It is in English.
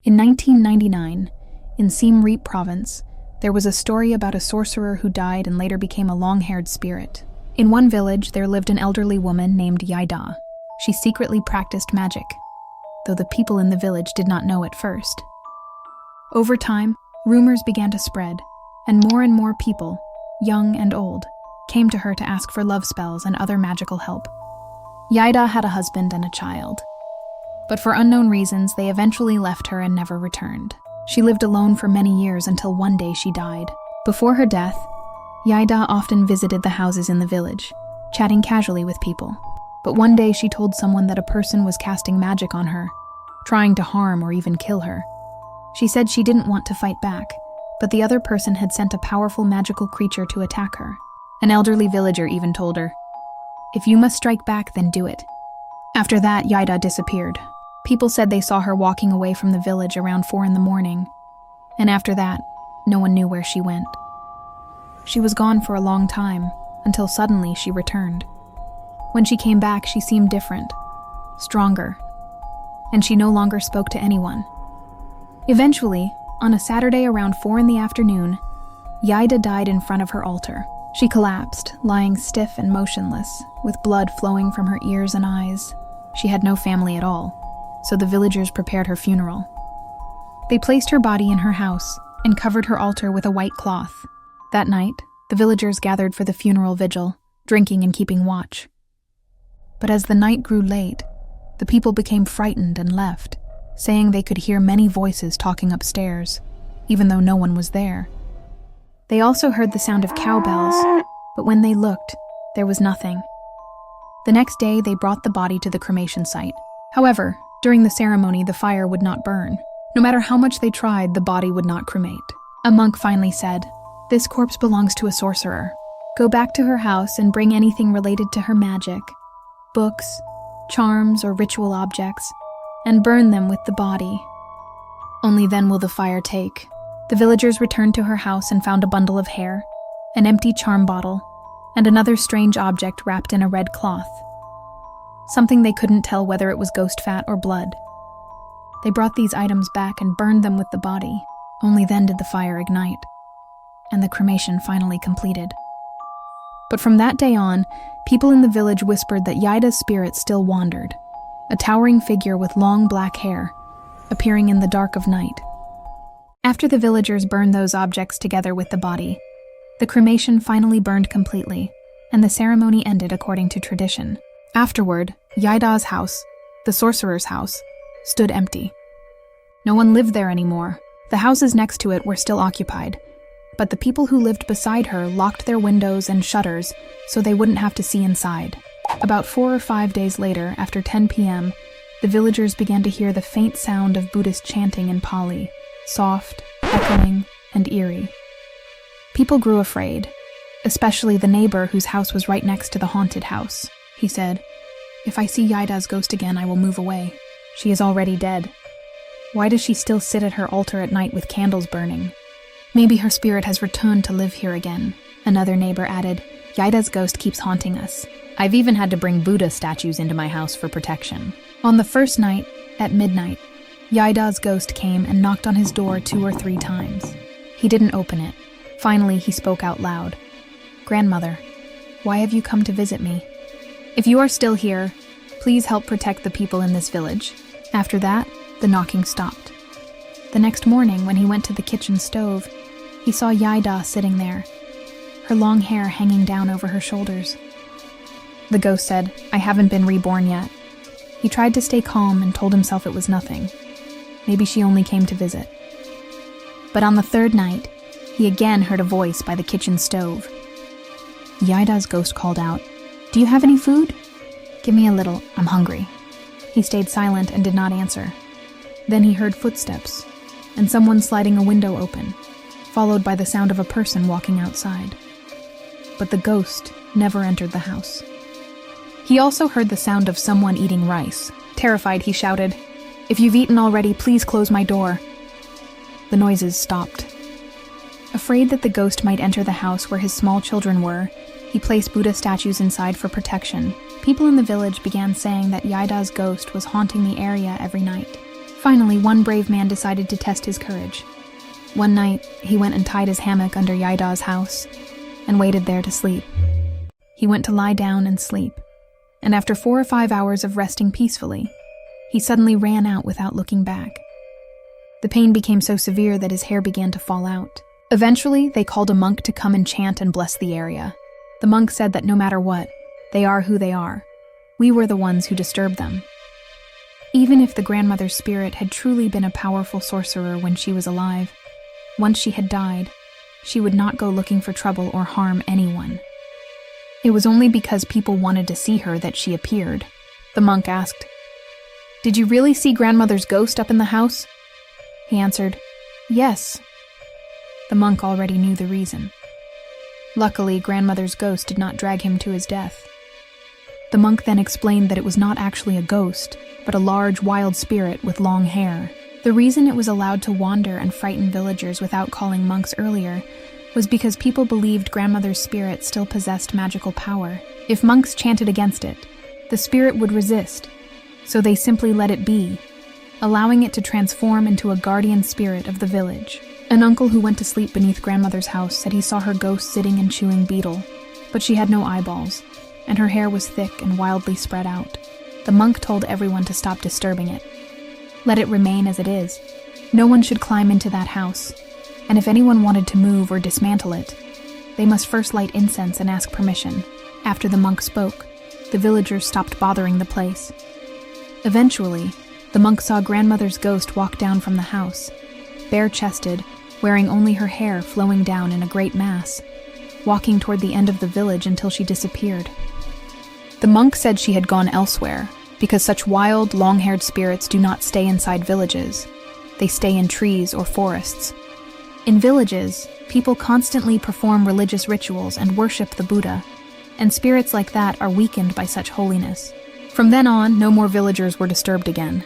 In 1999, in Siem Reap province, there was a story about a sorcerer who died and later became a long-haired spirit. In one village, there lived an elderly woman named Yaida. She secretly practiced magic, though the people in the village did not know at first. Over time, rumors began to spread, and more people, young and old, came to her to ask for love spells and other magical help. Yaida had a husband and a child, but for unknown reasons, they eventually left her and never returned. She lived alone for many years until one day she died. Before her death, Yaida often visited the houses in the village, chatting casually with people. But one day she told someone that a person was casting magic on her, trying to harm or even kill her. She said she didn't want to fight back, but the other person had sent a powerful magical creature to attack her. An elderly villager even told her, "If you must strike back, then do it." After that, Yaida disappeared. People said they saw her walking away from the village around 4 a.m, and after that, no one knew where she went. She was gone for a long time, until suddenly she returned. When she came back, she seemed different, stronger, and she no longer spoke to anyone. Eventually, on a Saturday around 4 p.m, Yaida died in front of her altar. She collapsed, lying stiff and motionless, with blood flowing from her ears and eyes. She had no family at all, so the villagers prepared her funeral. They placed her body in her house and covered her altar with a white cloth. That night, the villagers gathered for the funeral vigil, drinking and keeping watch. But as the night grew late, the people became frightened and left, saying they could hear many voices talking upstairs, even though no one was there. They also heard the sound of cowbells, but when they looked, there was nothing. The next day, they brought the body to the cremation site. However, during the ceremony, the fire would not burn. No matter how much they tried, the body would not cremate. A monk finally said, "This corpse belongs to a sorcerer. Go back to her house and bring anything related to her magic, books, charms, or ritual objects, and burn them with the body. Only then will the fire take." The villagers returned to her house and found a bundle of hair, an empty charm bottle, and another strange object wrapped in a red cloth. Something they couldn't tell whether it was ghost fat or blood. They brought these items back and burned them with the body. Only then did the fire ignite, and the cremation finally completed. But from that day on, people in the village whispered that Yaida's spirit still wandered, a towering figure with long black hair, appearing in the dark of night. After the villagers burned those objects together with the body, the cremation finally burned completely, and the ceremony ended according to tradition. Afterward, Yaida's house, the sorcerer's house, stood empty. No one lived there anymore. The houses next to it were still occupied, but the people who lived beside her locked their windows and shutters so they wouldn't have to see inside. About 4 or 5 days later, after 10 p.m, the villagers began to hear the faint sound of Buddhist chanting in Pali, soft, echoing, and eerie. People grew afraid, especially the neighbor whose house was right next to the haunted house. He said, "If I see Yaida's ghost again, I will move away. She is already dead. Why does she still sit at her altar at night with candles burning? Maybe her spirit has returned to live here again." Another neighbor added, "Yaida's ghost keeps haunting us. I've even had to bring Buddha statues into my house for protection." On the first night, at midnight, Yaida's ghost came and knocked on his door 2 or 3 times. He didn't open it. Finally, he spoke out loud. "Grandmother, why have you come to visit me? If you are still here, please help protect the people in this village." After that, the knocking stopped. The next morning, when he went to the kitchen stove, he saw Yaida sitting there, her long hair hanging down over her shoulders. The ghost said, "I haven't been reborn yet." He tried to stay calm and told himself it was nothing. Maybe she only came to visit. But on the 3rd night, he again heard a voice by the kitchen stove. Yaida's ghost called out, "Do you have any food? Give me a little, I'm hungry." He stayed silent and did not answer. Then he heard footsteps, and someone sliding a window open, followed by the sound of a person walking outside. But the ghost never entered the house. He also heard the sound of someone eating rice. Terrified, he shouted, "If you've eaten already, please close my door." The noises stopped. Afraid that the ghost might enter the house where his small children were, he placed Buddha statues inside for protection. People in the village began saying that Yaida's ghost was haunting the area every night. Finally, one brave man decided to test his courage. One night, he went and tied his hammock under Yaida's house and waited there to sleep. He went to lie down and sleep, and after 4 or 5 hours of resting peacefully, he suddenly ran out without looking back. The pain became so severe that his hair began to fall out. Eventually, they called a monk to come and chant and bless the area. The monk said that no matter what, they are who they are. We were the ones who disturbed them. Even if the grandmother's spirit had truly been a powerful sorcerer when she was alive, once she had died, she would not go looking for trouble or harm anyone. It was only because people wanted to see her that she appeared. The monk asked, "Did you really see grandmother's ghost up in the house?" He answered, "Yes." The monk already knew the reason. Luckily, grandmother's ghost did not drag him to his death. The monk then explained that it was not actually a ghost, but a large, wild spirit with long hair. The reason it was allowed to wander and frighten villagers without calling monks earlier was because people believed grandmother's spirit still possessed magical power. If monks chanted against it, the spirit would resist, so they simply let it be, allowing it to transform into a guardian spirit of the village. An uncle who went to sleep beneath grandmother's house said he saw her ghost sitting and chewing betel, but she had no eyeballs, and her hair was thick and wildly spread out. The monk told everyone to stop disturbing it. Let it remain as it is. No one should climb into that house, and if anyone wanted to move or dismantle it, they must first light incense and ask permission. After the monk spoke, the villagers stopped bothering the place. Eventually, the monk saw grandmother's ghost walk down from the house, bare-chested, wearing only her hair flowing down in a great mass, walking toward the end of the village until she disappeared. The monk said she had gone elsewhere, because such wild, long-haired spirits do not stay inside villages. They stay in trees or forests. In villages, people constantly perform religious rituals and worship the Buddha, and spirits like that are weakened by such holiness. From then on, no more villagers were disturbed again.